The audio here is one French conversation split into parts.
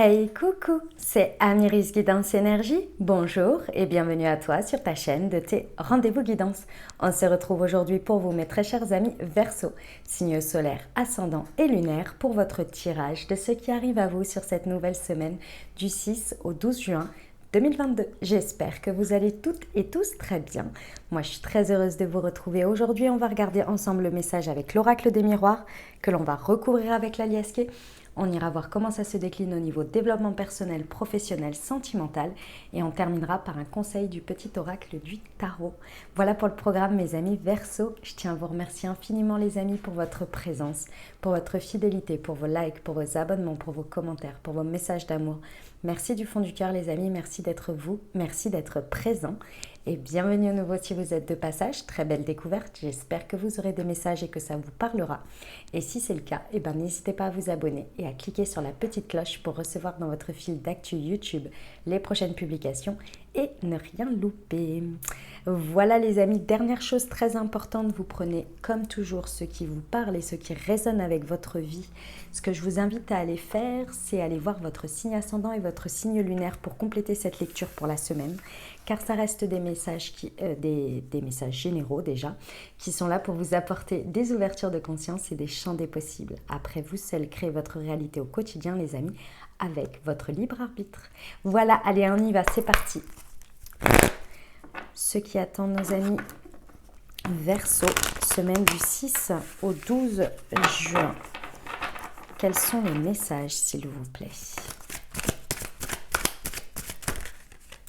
Hey, coucou, c'est Amiris Guidance Énergie. Bonjour et bienvenue à toi sur ta chaîne de tes rendez-vous guidance. On se retrouve aujourd'hui pour vous, mes très chers amis Verseau, signe solaire, ascendant et lunaire, pour votre tirage de ce qui arrive à vous sur cette nouvelle semaine du 6 au 12 juin 2022. J'espère que vous allez toutes et tous très bien. Moi, je suis très heureuse de vous retrouver. Aujourd'hui, on va regarder ensemble le message avec l'oracle des miroirs que l'on va recouvrir avec l'aliasqué. On ira voir comment ça se décline au niveau développement personnel, professionnel, sentimental. Et on terminera par un conseil du petit oracle du tarot. Voilà pour le programme, mes amis Verseau. Je tiens à vous remercier infiniment, les amis, pour votre présence, pour votre fidélité, pour vos likes, pour vos abonnements, pour vos commentaires, pour vos messages d'amour. Merci du fond du cœur, les amis. Merci d'être vous. Merci d'être présents. Et bienvenue à nouveau si vous êtes de passage. Très belle découverte. J'espère que vous aurez des messages et que ça vous parlera. Et si c'est le cas, n'hésitez pas à vous abonner et à cliquer sur la petite cloche pour recevoir dans votre fil d'actu YouTube les prochaines publications et ne rien louper. Voilà, les amis, dernière chose très importante, vous prenez comme toujours ce qui vous parle et ce qui résonne avec votre vie. Ce que je vous invite à aller faire, c'est aller voir votre signe ascendant et votre signe lunaire pour compléter cette lecture pour la semaine, car ça reste des messages, des messages généraux déjà, qui sont là pour vous apporter des ouvertures de conscience et des champs des possibles. Après, vous seul créez votre réalité au quotidien, les amis, avec votre libre arbitre. Voilà, allez, on y va, c'est parti. Ce qui attend nos amis Verseau, semaine du 6 au 12 juin. Quels sont les messages, s'il vous plaît?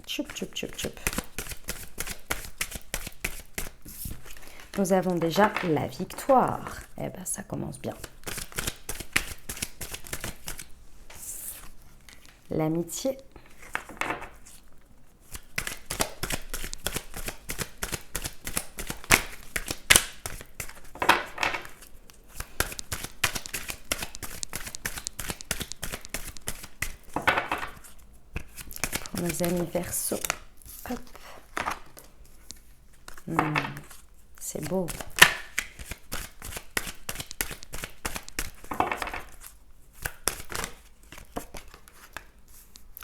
Tchoup, tchoup, tchoup, tchoup. Nous avons déjà la victoire. Eh bien, ça commence bien. L'amitié. Pour nos amis Verseau. Hop. C'est beau.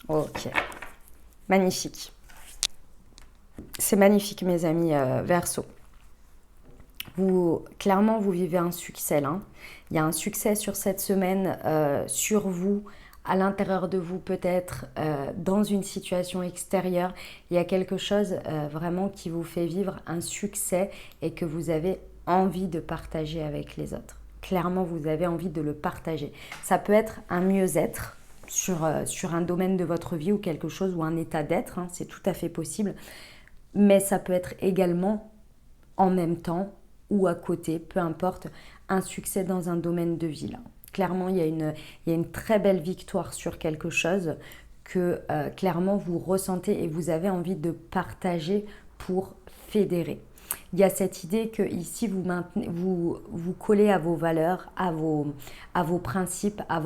Ok. Magnifique. C'est magnifique, mes amis Verseau. Clairement, vous vivez un succès là. Il y a un succès sur cette semaine, sur vous, à l'intérieur de vous peut-être, dans une situation extérieure. Il y a quelque chose vraiment qui vous fait vivre un succès et que vous avez envie de partager avec les autres. Clairement, vous avez envie de le partager. Ça peut être un mieux-être sur un domaine de votre vie ou quelque chose, ou un état d'être, hein, c'est tout à fait possible. Mais ça peut être également en même temps ou à côté, peu importe, un succès dans un domaine de vie là. Clairement, il y a une très belle victoire sur quelque chose que clairement vous ressentez et vous avez envie de partager pour fédérer. Il y a cette idée que ici vous collez à vos valeurs, à vos principes, à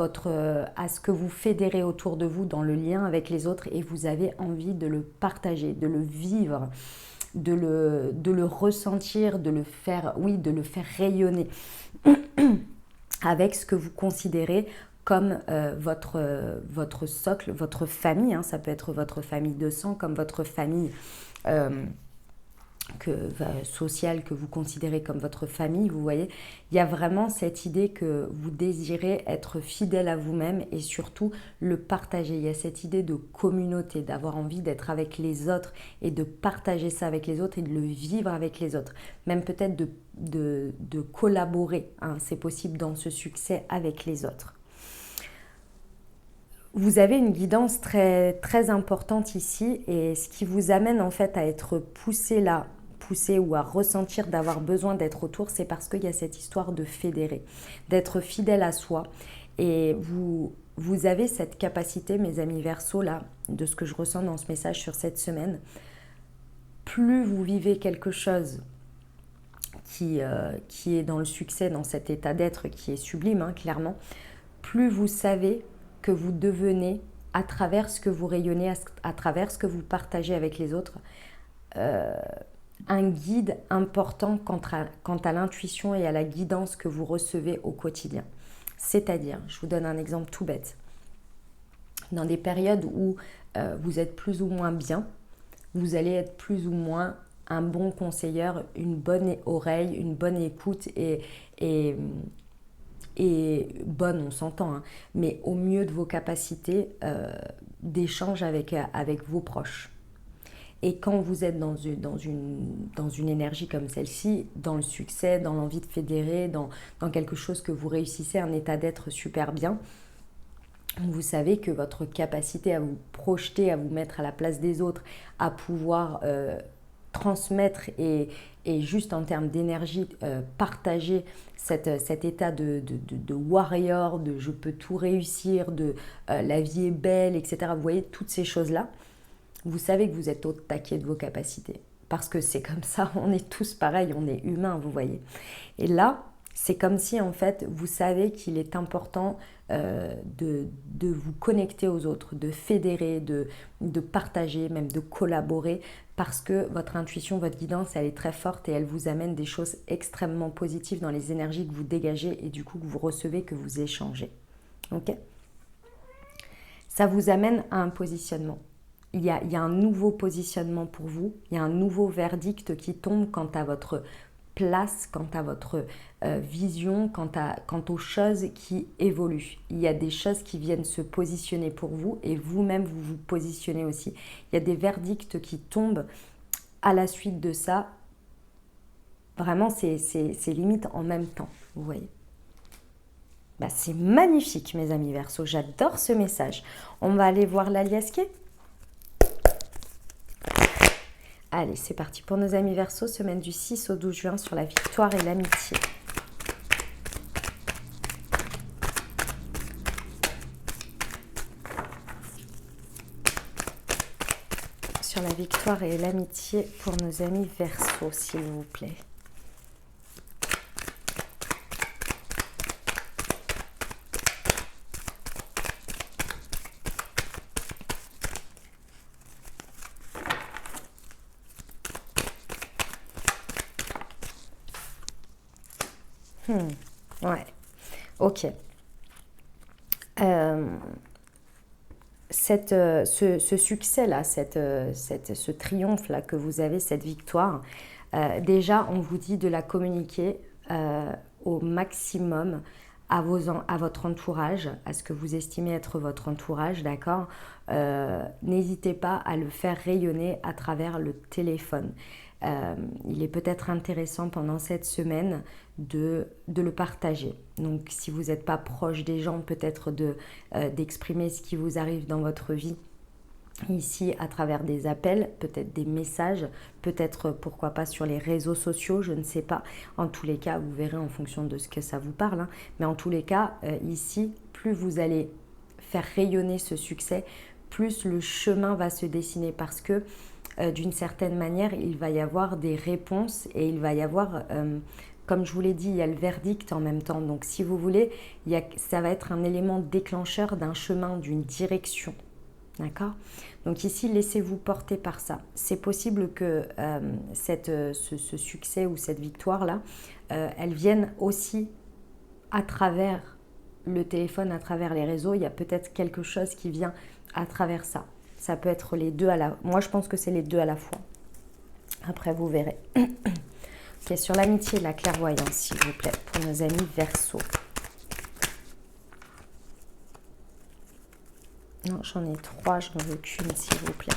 ce que vous fédérez autour de vous dans le lien avec les autres, et vous avez envie de le partager, de le vivre, de le ressentir, de le faire rayonner avec ce que vous considérez comme votre socle, votre famille, hein. Ça peut être votre famille de sang, comme votre famille sociale que vous considérez comme votre famille. Vous voyez, il y a vraiment cette idée que vous désirez être fidèle à vous-même et surtout le partager. Il y a cette idée de communauté, d'avoir envie d'être avec les autres et de partager ça avec les autres et de le vivre avec les autres. Même peut-être de collaborer, hein, c'est possible dans ce succès avec les autres. Vous avez une guidance très, très importante ici, et ce qui vous amène en fait à être poussé ou à ressentir d'avoir besoin d'être autour, c'est parce qu'il y a cette histoire de fédérer, d'être fidèle à soi. Et vous avez cette capacité, mes amis Verseau, là, de ce que je ressens dans ce message sur cette semaine. Plus vous vivez quelque chose qui est dans le succès, dans cet état d'être qui est sublime, hein, clairement, plus vous savez que vous devenez, à travers ce que vous rayonnez, à travers ce que vous partagez avec les autres, un guide important quant à l'intuition et à la guidance que vous recevez au quotidien. C'est-à-dire, je vous donne un exemple tout bête. Dans des périodes où vous êtes plus ou moins bien, vous allez être plus ou moins un bon conseiller, une bonne oreille, une bonne écoute et, et bonne, on s'entend, hein, mais au mieux de vos capacités d'échange avec vos proches. Et quand vous êtes dans une énergie comme celle-ci, dans le succès, dans l'envie de fédérer, dans quelque chose que vous réussissez, un état d'être super bien, vous savez que votre capacité à vous projeter, à vous mettre à la place des autres, à pouvoir transmettre et juste en termes d'énergie, partager cet état de warrior, de je peux tout réussir, de la vie est belle, etc. Vous voyez, toutes ces choses-là, vous savez que vous êtes au taquet de vos capacités. Parce que c'est comme ça, on est tous pareils, on est humains, vous voyez. Et là, c'est comme si en fait, vous savez qu'il est important de vous connecter aux autres, de fédérer, de partager, même de collaborer, parce que votre intuition, votre guidance, elle est très forte et elle vous amène des choses extrêmement positives dans les énergies que vous dégagez et du coup que vous recevez, que vous échangez. Ok ? Ça vous amène à un positionnement. Il y a un nouveau positionnement pour vous, il y a un nouveau verdict qui tombe quant à votre place, quant à votre vision, quant aux choses qui évoluent. Il y a des choses qui viennent se positionner pour vous et vous-même vous vous positionnez aussi. Il y a des verdicts qui tombent à la suite de ça. Vraiment, c'est limite en même temps, vous voyez. Bah, c'est magnifique, mes amis Verseau, j'adore ce message. On va aller voir l'aliasqué. Allez, c'est parti pour nos amis Verseau, semaine du 6 au 12 juin sur la victoire et l'amitié. Sur la victoire et l'amitié pour nos amis Verseau, s'il vous plaît. Ouais, ok. Ce succès-là, ce triomphe-là que vous avez, cette victoire, déjà, on vous dit de la communiquer au maximum à votre entourage, à ce que vous estimez être votre entourage, d'accord. N'hésitez pas à le faire rayonner à travers le téléphone. Il est peut-être intéressant pendant cette semaine de le partager. Donc si vous n'êtes pas proche des gens, peut-être d'exprimer ce qui vous arrive dans votre vie ici à travers des appels, peut-être des messages, peut-être pourquoi pas sur les réseaux sociaux, je ne sais pas. En tous les cas, vous verrez en fonction de ce que ça vous parle, hein. Mais en tous les cas, ici, plus vous allez faire rayonner ce succès, plus le chemin va se dessiner parce que d'une certaine manière, il va y avoir des réponses et il va y avoir, comme je vous l'ai dit, il y a le verdict en même temps. Donc si vous voulez, ça va être un élément déclencheur d'un chemin, d'une direction. D'accord ? Donc ici, laissez-vous porter par ça. C'est possible que ce succès ou cette victoire-là, elle vienne aussi à travers le téléphone, à travers les réseaux. Il y a peut-être quelque chose qui vient à travers ça. Ça peut être les deux à la fois. Moi, je pense que c'est les deux à la fois. Après, vous verrez. Ok, sur l'amitié et la clairvoyance, s'il vous plaît, pour nos amis Verseau. Non, j'en ai 3, j'en veux qu'une, s'il vous plaît.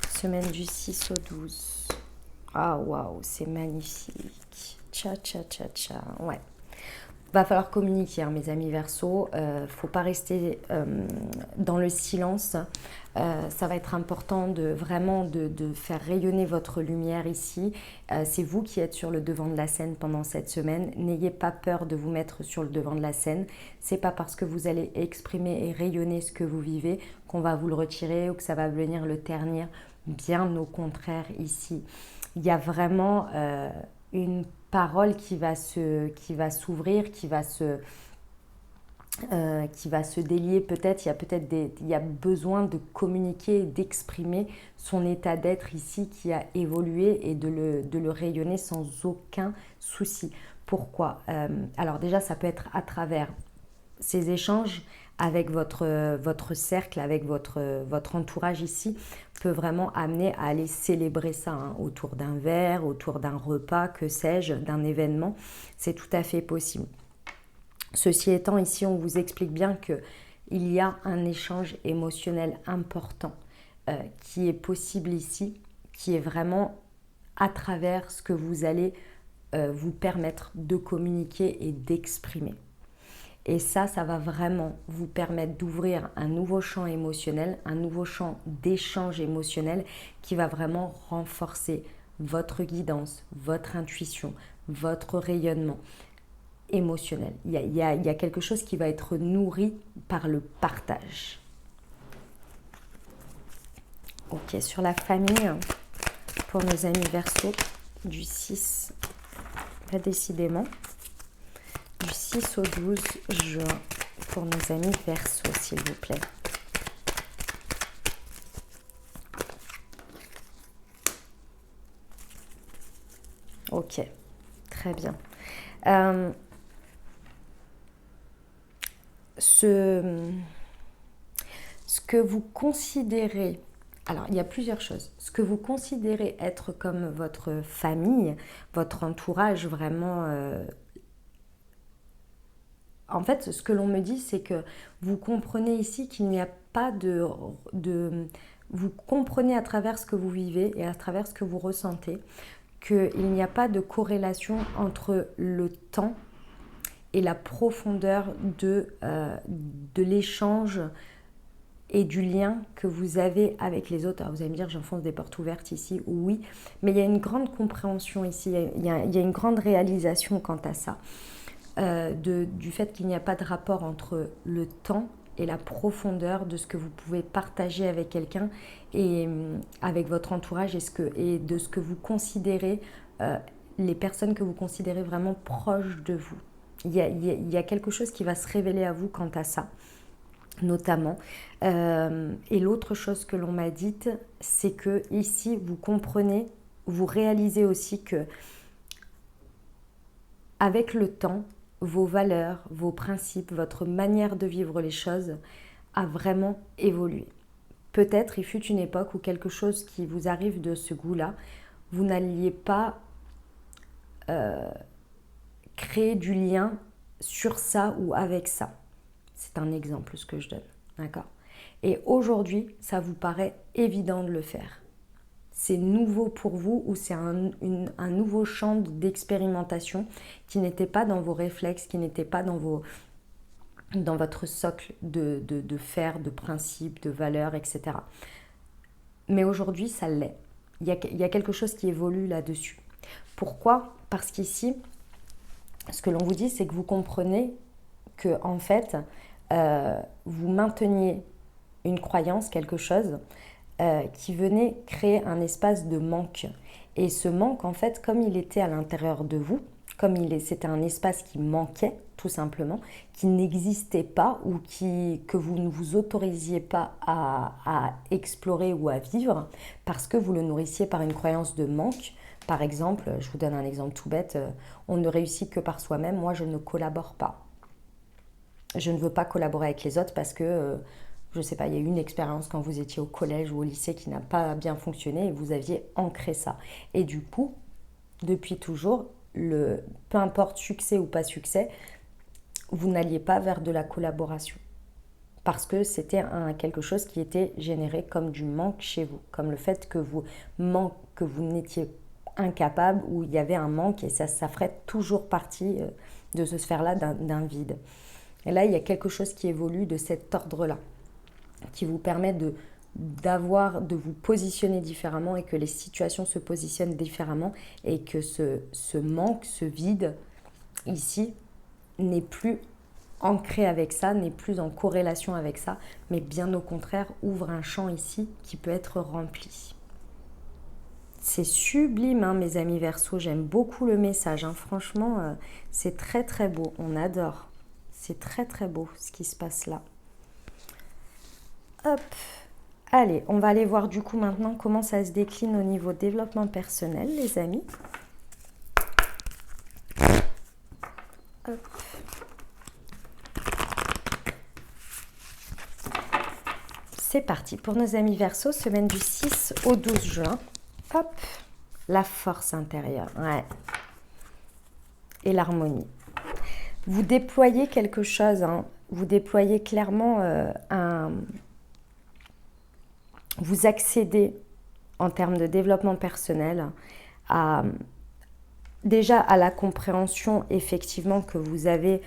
Semaine du 6 au 12. Ah, waouh, c'est magnifique. Tcha, tcha, tcha, tcha. Ouais. Va falloir communiquer, hein, mes amis Verseau. Faut pas rester dans le silence. Ça va être important de vraiment de faire rayonner votre lumière ici. C'est vous qui êtes sur le devant de la scène pendant cette semaine. N'ayez pas peur de vous mettre sur le devant de la scène. C'est pas parce que vous allez exprimer et rayonner ce que vous vivez qu'on va vous le retirer ou que ça va venir le ternir. Bien au contraire ici. Il y a vraiment une parole qui va s'ouvrir, qui va se délier peut-être. Il y a besoin de communiquer, d'exprimer son état d'être ici qui a évolué et de le rayonner sans aucun souci. Pourquoi ? Alors déjà, ça peut être à travers ces échanges avec votre cercle, avec votre entourage ici, peut vraiment amener à aller célébrer ça, hein, autour d'un verre, autour d'un repas, que sais-je, d'un événement. C'est tout à fait possible. Ceci étant, ici, on vous explique bien qu'il y a un échange émotionnel important qui est possible ici, qui est vraiment à travers ce que vous allez vous permettre de communiquer et d'exprimer. Et ça va vraiment vous permettre d'ouvrir un nouveau champ émotionnel, un nouveau champ d'échange émotionnel qui va vraiment renforcer votre guidance, votre intuition, votre rayonnement émotionnel. Il y a quelque chose qui va être nourri par le partage. Ok, sur la famille, pour nos amis Verseau, du 6, pas décidément, du 6 au 12 juin, pour nos amis Verseau, s'il vous plaît. Ok, très bien. Ce que vous considérez, alors il y a plusieurs choses, ce que vous considérez être comme votre famille, votre entourage vraiment, en fait ce que l'on me dit c'est que vous comprenez ici qu'il n'y a pas vous comprenez à travers ce que vous vivez et à travers ce que vous ressentez qu'il n'y a pas de corrélation entre le temps et la profondeur de l'échange et du lien que vous avez avec les autres. Alors vous allez me dire, j'enfonce des portes ouvertes ici, oui, mais il y a une grande compréhension ici, il y a une grande réalisation quant à ça, du fait qu'il n'y a pas de rapport entre le temps et la profondeur de ce que vous pouvez partager avec quelqu'un et avec votre entourage et de ce que vous considérez, les personnes que vous considérez vraiment proches de vous. Il y a quelque chose qui va se révéler à vous quant à ça, notamment. Et l'autre chose que l'on m'a dite, c'est que ici, vous comprenez, vous réalisez aussi que avec le temps, vos valeurs, vos principes, votre manière de vivre les choses a vraiment évolué. Peut-être il fut une époque où quelque chose qui vous arrive de ce goût-là, vous n'alliez pas créer du lien sur ça ou avec ça. C'est un exemple ce que je donne, d'accord ? Et aujourd'hui, ça vous paraît évident de le faire. C'est nouveau pour vous ou c'est un nouveau champ d'expérimentation qui n'était pas dans vos réflexes, qui n'était pas dans votre socle de faire, de principes, de valeurs, etc. Mais aujourd'hui, ça l'est. Il y a quelque chose qui évolue là-dessus. Pourquoi ? Parce qu'ici, ce que l'on vous dit, c'est que vous comprenez que en fait, vous mainteniez une croyance, quelque chose qui venait créer un espace de manque. Et ce manque, en fait, comme il était à l'intérieur de vous, c'était un espace qui manquait, tout simplement, qui n'existait pas ou que vous ne vous autorisiez pas à explorer ou à vivre parce que vous le nourrissiez par une croyance de manque. Par exemple, je vous donne un exemple tout bête, on ne réussit que par soi-même, moi je ne collabore pas. Je ne veux pas collaborer avec les autres parce que, je ne sais pas, il y a eu une expérience quand vous étiez au collège ou au lycée qui n'a pas bien fonctionné et vous aviez ancré ça. Et du coup, depuis toujours, peu importe succès ou pas succès, vous n'alliez pas vers de la collaboration. Parce que c'était quelque chose qui était généré comme du manque chez vous, comme le fait que vous n'étiez incapable ou il y avait un manque et ça ferait toujours partie de ce sphère-là d'un vide. Et là, il y a quelque chose qui évolue de cet ordre-là, qui vous permet de vous positionner différemment et que les situations se positionnent différemment et que ce manque, ce vide, ici, n'est plus ancré avec ça, n'est plus en corrélation avec ça, mais bien au contraire, ouvre un champ ici qui peut être rempli. C'est sublime, hein, mes amis Verseau, j'aime beaucoup le message, hein. Franchement, c'est très très beau, on adore. C'est très très beau ce qui se passe là. Hop, allez, on va aller voir du coup maintenant comment ça se décline au niveau développement personnel, les amis. Hop. c'est parti pour nos amis Verseau, semaine du 6 au 12 juin. Hop, la force intérieure, ouais. Et l'harmonie. Vous déployez quelque chose, hein. Vous déployez clairement vous accédez en termes de développement personnel déjà à la compréhension effectivement que vous avez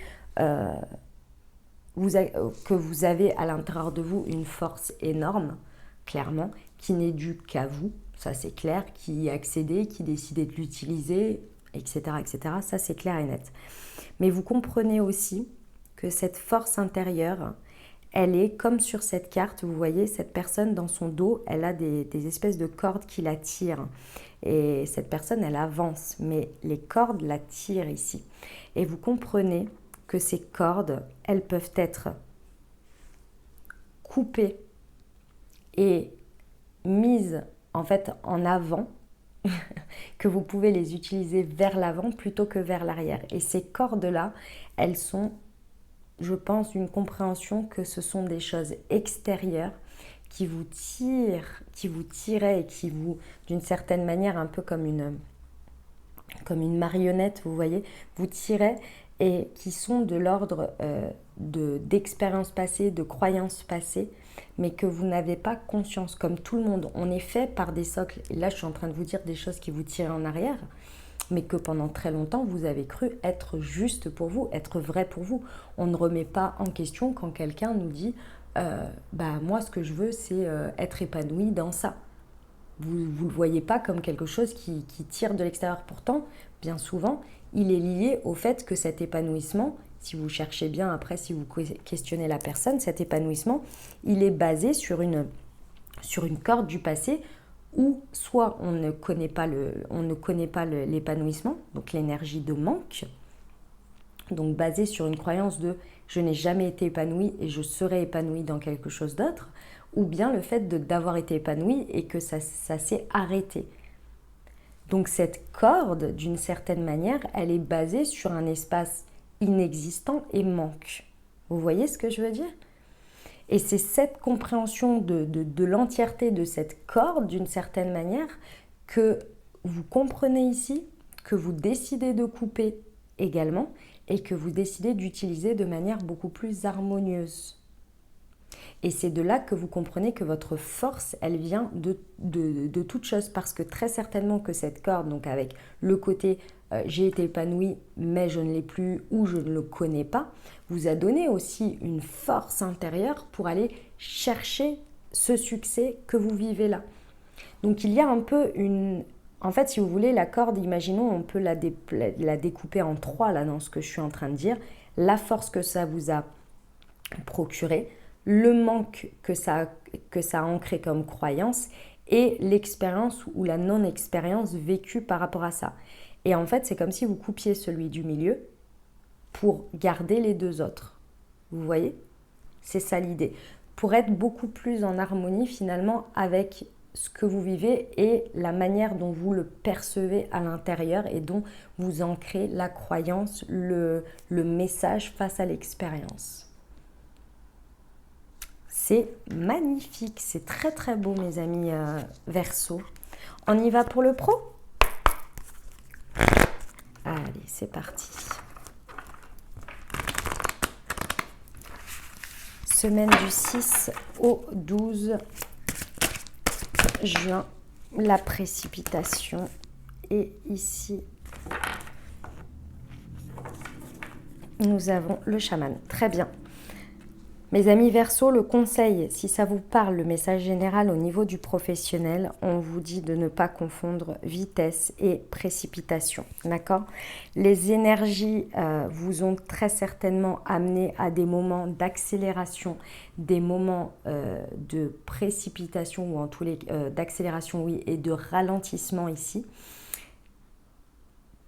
à l'intérieur de vous une force énorme, clairement, qui n'est due qu'à vous, ça c'est clair, qui y accédez, qui décidez de l'utiliser, etc., etc. Ça c'est clair et net. Mais vous comprenez aussi que cette force intérieure, elle est comme sur cette carte, vous voyez, cette personne dans son dos, elle a des espèces de cordes qui la tirent. Et cette personne, elle avance, mais les cordes la tirent ici. Et vous comprenez que ces cordes, elles peuvent être coupées et mises en fait en avant, que vous pouvez les utiliser vers l'avant plutôt que vers l'arrière. Et ces cordes-là, elles sont, je pense, d'une compréhension que ce sont des choses extérieures qui vous tiraient et qui vous, d'une certaine manière, un peu comme une marionnette, vous voyez, vous tirez et qui sont de l'ordre d'expériences passées, de croyances passées, mais que vous n'avez pas conscience. Comme tout le monde, on est fait par des socles. Et là, je suis en train de vous dire des choses qui vous tirent en arrière, mais que pendant très longtemps, vous avez cru être juste pour vous, être vrai pour vous. On ne remet pas en question quand quelqu'un nous dit moi, ce que je veux, c'est être épanoui dans ça. Vous ne le voyez pas comme quelque chose qui tire de l'extérieur. Pourtant, bien souvent, il est lié au fait que cet épanouissement, si vous cherchez bien après, si vous questionnez la personne, cet épanouissement, il est basé sur une corde du passé où soit on ne connaît pas l'épanouissement, donc l'énergie de manque, donc basé sur une croyance de je n'ai jamais été épanoui et je serai épanoui dans quelque chose d'autre, ou bien le fait d'avoir été épanoui et que ça s'est arrêté. Donc cette corde, d'une certaine manière, elle est basée sur un espace inexistant et manque. Vous voyez ce que je veux dire ? Et c'est cette compréhension de l'entièreté de cette corde, d'une certaine manière, que vous comprenez ici, que vous décidez de couper également, et que vous décidez d'utiliser de manière beaucoup plus harmonieuse. Et c'est de là que vous comprenez que votre force, elle vient de toute chose, parce que très certainement que cette corde, donc avec le côté j'ai été épanoui mais je ne l'ai plus ou je ne le connais pas, vous a donné aussi une force intérieure pour aller chercher ce succès que vous vivez là. Donc il y a un peu une... En fait, si vous voulez, la corde, imaginons, on peut la découper en trois, là, dans ce que je suis en train de dire. La force que ça vous a procuré, le manque que ça a ancré comme croyance et l'expérience ou la non-expérience vécue par rapport à ça. Et en fait, c'est comme si vous coupiez celui du milieu pour garder les deux autres. Vous voyez ? C'est ça l'idée. Pour être beaucoup plus en harmonie finalement avec ce que vous vivez et la manière dont vous le percevez à l'intérieur et dont vous ancrez la croyance, le message face à l'expérience. C'est magnifique, c'est très très beau mes amis Verseau. On y va pour le pro ? Allez, c'est parti. Semaine du 6 au 12 juin, la précipitation. Et ici, nous avons le chaman. Très bien. Mes amis Verseau, le conseil, si ça vous parle, le message général au niveau du professionnel, on vous dit de ne pas confondre vitesse et précipitation, d'accord ? Les énergies vous ont très certainement amené à des moments d'accélération, des moments de précipitation, ou en tous les d'accélération, oui, et de ralentissement ici.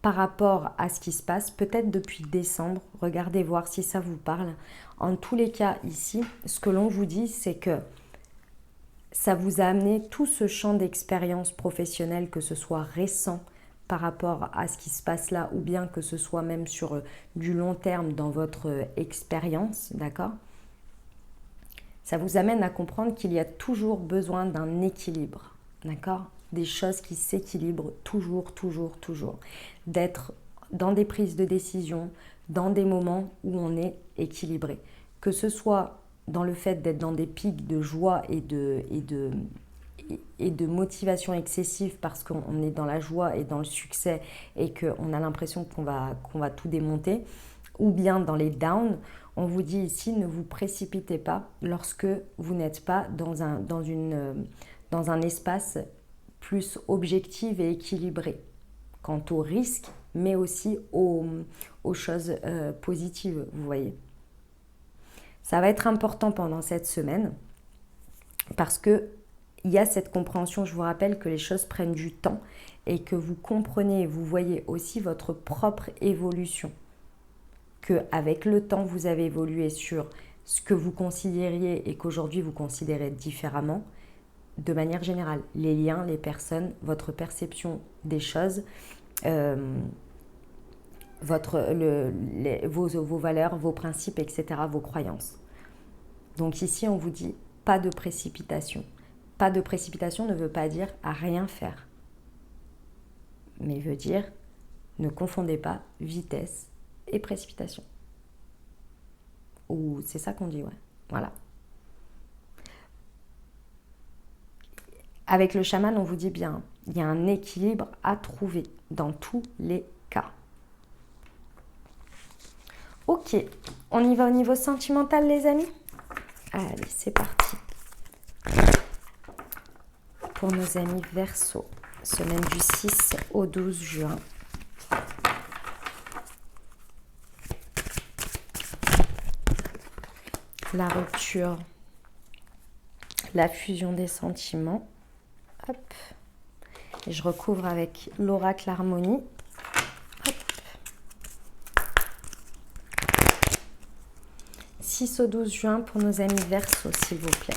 Par rapport à ce qui se passe, peut-être depuis décembre, regardez voir si ça vous parle. En tous les cas, ici, ce que l'on vous dit, c'est que ça vous a amené tout ce champ d'expérience professionnelle, que ce soit récent par rapport à ce qui se passe là, ou bien que ce soit même sur du long terme dans votre expérience, d'accord ? Ça vous amène à comprendre qu'il y a toujours besoin d'un équilibre, d'accord? Des choses qui s'équilibrent toujours, toujours, toujours. D'être dans des prises de décision, dans des moments où on est équilibré. Que ce soit dans le fait d'être dans des pics de joie et de motivation excessive parce qu'on est dans la joie et dans le succès et qu'on a l'impression qu'on va tout démonter, ou bien dans les downs, on vous dit ici ne vous précipitez pas lorsque vous n'êtes pas dans un espace plus objectif et équilibré quant aux risques, mais aussi aux choses positives, vous voyez. Ça va être important pendant cette semaine parce que il y a cette compréhension, je vous rappelle que les choses prennent du temps et que vous comprenez et vous voyez aussi votre propre évolution. Qu'avec le temps, vous avez évolué sur ce que vous considériez et qu'aujourd'hui vous considérez différemment, de manière générale. Les liens, les personnes, votre perception des choses, vos valeurs, vos principes, etc., vos croyances. Donc ici, on vous dit pas de précipitation. Pas de précipitation ne veut pas dire à rien faire, mais veut dire ne confondez pas vitesse et précipitation. Ou c'est ça qu'on dit, ouais. Voilà. Avec le chaman, on vous dit bien, il y a un équilibre à trouver dans tous les cas. Ok, on y va au niveau sentimental, les amis? Allez, c'est parti. Pour nos amis Verseau, semaine du 6 au 12 juin. La rupture, la fusion des sentiments. Hop. Et je recouvre avec l'oracle harmonie. Hop. 6 au 12 juin pour nos amis Verseau, s'il vous plaît.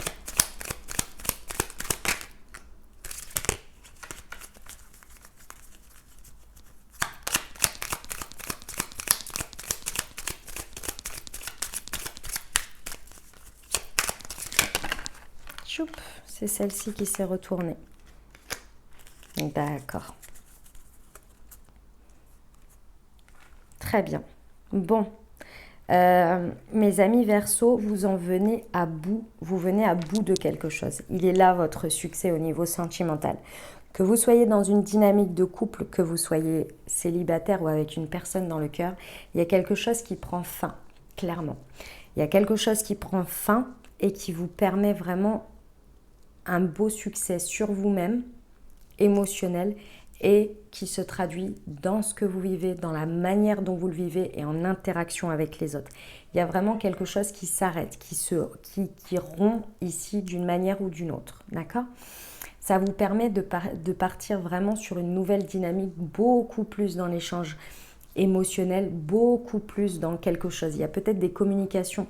C'est celle-ci qui s'est retournée. D'accord. Très bien. Bon. Mes amis Verseau, vous en venez à bout. Vous venez à bout de quelque chose. Il est là votre succès au niveau sentimental. Que vous soyez dans une dynamique de couple, que vous soyez célibataire ou avec une personne dans le cœur, il y a quelque chose qui prend fin, clairement. Il y a quelque chose qui prend fin et qui vous permet vraiment un beau succès sur vous-même, émotionnel, et qui se traduit dans ce que vous vivez, dans la manière dont vous le vivez et en interaction avec les autres. Il y a vraiment quelque chose qui s'arrête, qui rompt ici d'une manière ou d'une autre, d'accord ? Ça vous permet de partir vraiment sur une nouvelle dynamique, beaucoup plus dans l'échange émotionnel, beaucoup plus dans quelque chose. Il y a peut-être des communications.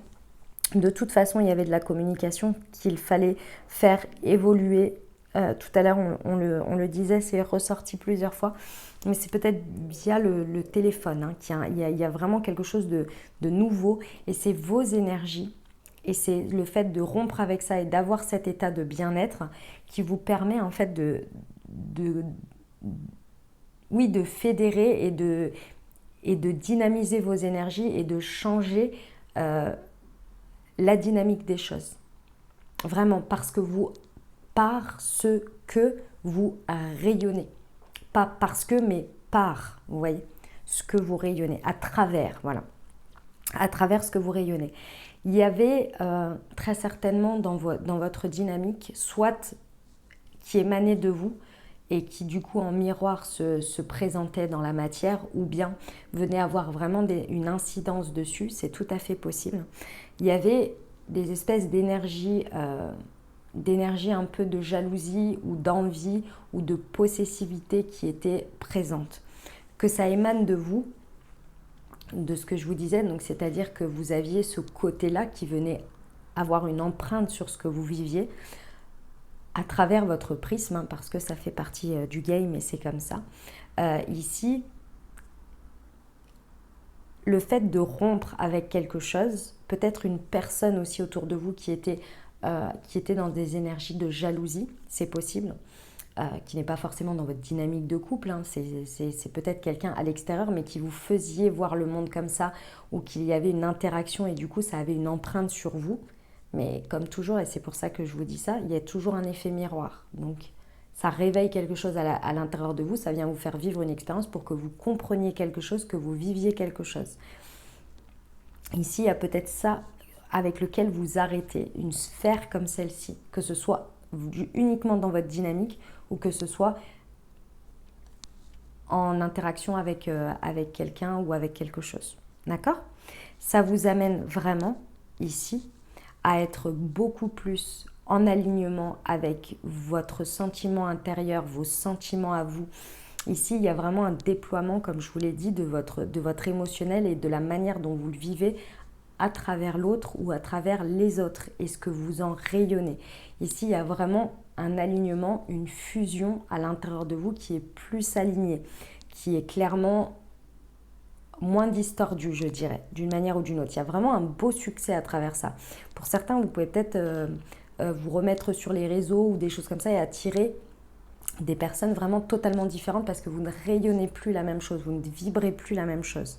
De toute façon, il y avait de la communication qu'il fallait faire évoluer. Tout à l'heure, on le disait, c'est ressorti plusieurs fois. Mais c'est peut-être via le téléphone hein, il y a vraiment quelque chose de nouveau. Et c'est vos énergies. Et c'est le fait de rompre avec ça et d'avoir cet état de bien-être qui vous permet en fait de fédérer et de dynamiser vos énergies et de changer la dynamique des choses. Vraiment, parce que vous rayonnez. Pas parce que, mais par, vous voyez, ce que vous rayonnez, à travers, voilà. À travers ce que vous rayonnez. Il y avait très certainement dans votre dynamique, soit qui émanait de vous et qui du coup en miroir se présentait dans la matière, ou bien venait avoir vraiment une incidence dessus, c'est tout à fait possible. Il y avait des espèces d'énergie un peu de jalousie ou d'envie ou de possessivité qui étaient présentes. Que ça émane de vous, de ce que je vous disais, donc c'est-à-dire que vous aviez ce côté-là qui venait avoir une empreinte sur ce que vous viviez à travers votre prisme, hein, parce que ça fait partie du game et c'est comme ça. Ici, le fait de rompre avec quelque chose, peut-être une personne aussi autour de vous qui était qui était dans des énergies de jalousie, c'est possible. Qui n'est pas forcément dans votre dynamique de couple, hein. C'est peut-être quelqu'un à l'extérieur, mais qui vous faisiez voir le monde comme ça, ou qu'il y avait une interaction et du coup ça avait une empreinte sur vous. Mais comme toujours, et c'est pour ça que je vous dis ça, il y a toujours un effet miroir. Donc ça réveille quelque chose à l'intérieur de vous, ça vient vous faire vivre une expérience pour que vous compreniez quelque chose, que vous viviez quelque chose. Ici, il y a peut-être ça avec lequel vous arrêtez, une sphère comme celle-ci, que ce soit uniquement dans votre dynamique ou que ce soit en interaction avec quelqu'un ou avec quelque chose. D'accord ? Ça vous amène vraiment ici à être beaucoup plus en alignement avec votre sentiment intérieur, vos sentiments à vous. Ici, il y a vraiment un déploiement, comme je vous l'ai dit, de votre émotionnel et de la manière dont vous le vivez à travers l'autre ou à travers les autres et ce que vous en rayonnez. Ici, il y a vraiment un alignement, une fusion à l'intérieur de vous qui est plus alignée, qui est clairement moins distordu, je dirais, d'une manière ou d'une autre. Il y a vraiment un beau succès à travers ça. Pour certains, vous pouvez peut-être vous remettre sur les réseaux ou des choses comme ça et attirer des personnes vraiment totalement différentes parce que vous ne rayonnez plus la même chose, vous ne vibrez plus la même chose.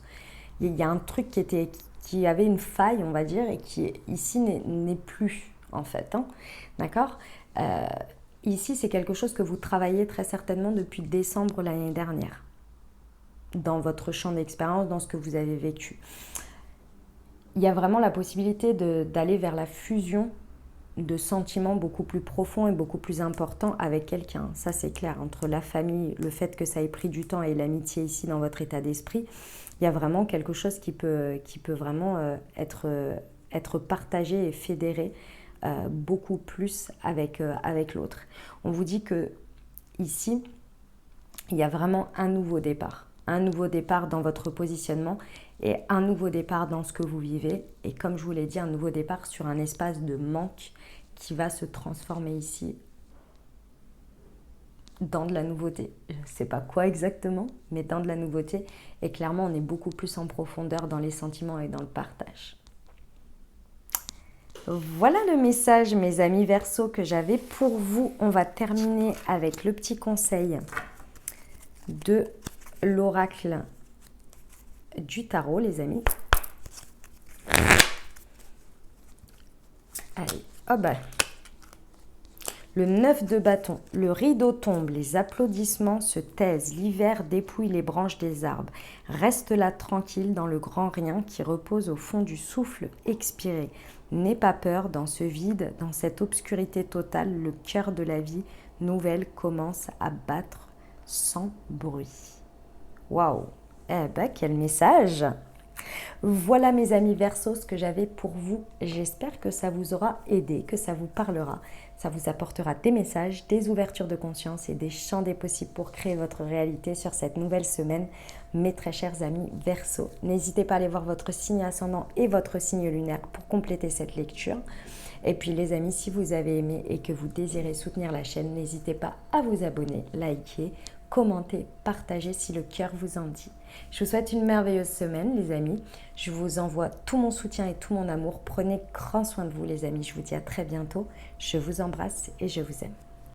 Il y a un truc qui avait une faille, on va dire, et qui ici n'est plus, en fait. Hein. D'accord ? Ici, c'est quelque chose que vous travaillez très certainement depuis décembre l'année dernière, dans votre champ d'expérience, dans ce que vous avez vécu. Il y a vraiment la possibilité d'aller vers la fusion de sentiments beaucoup plus profonds et beaucoup plus importants avec quelqu'un. Ça, c'est clair. Entre la famille, le fait que ça ait pris du temps et l'amitié ici dans votre état d'esprit, il y a vraiment quelque chose qui peut vraiment être partagé et fédéré beaucoup plus avec l'autre. On vous dit que ici, il y a vraiment un nouveau départ dans votre positionnement et un nouveau départ dans ce que vous vivez. Et comme je vous l'ai dit, un nouveau départ sur un espace de manque qui va se transformer ici dans de la nouveauté. Je ne sais pas quoi exactement, mais dans de la nouveauté. Et clairement, on est beaucoup plus en profondeur dans les sentiments et dans le partage. Voilà le message, mes amis Verseau, que j'avais pour vous. On va terminer avec le petit conseil de l'oracle du tarot, les amis. Allez, hop là. Le 9 de bâton, le rideau tombe, les applaudissements se taisent, l'hiver dépouille les branches des arbres. Reste là tranquille dans le grand rien qui repose au fond du souffle expiré. N'aie pas peur dans ce vide, dans cette obscurité totale, le cœur de la vie nouvelle commence à battre sans bruit. Waouh! Eh ben, quel message! Voilà mes amis Verseau, ce que j'avais pour vous. J'espère que ça vous aura aidé, que ça vous parlera. Ça vous apportera des messages, des ouvertures de conscience et des champs des possibles pour créer votre réalité sur cette nouvelle semaine. Mes très chers amis Verseau, n'hésitez pas à aller voir votre signe ascendant et votre signe lunaire pour compléter cette lecture. Et puis les amis, si vous avez aimé et que vous désirez soutenir la chaîne, n'hésitez pas à vous abonner, liker, commenter, partager si le cœur vous en dit. Je vous souhaite une merveilleuse semaine les amis. Je vous envoie tout mon soutien et tout mon amour. Prenez grand soin de vous les amis. Je vous dis à très bientôt. Je vous embrasse et je vous aime.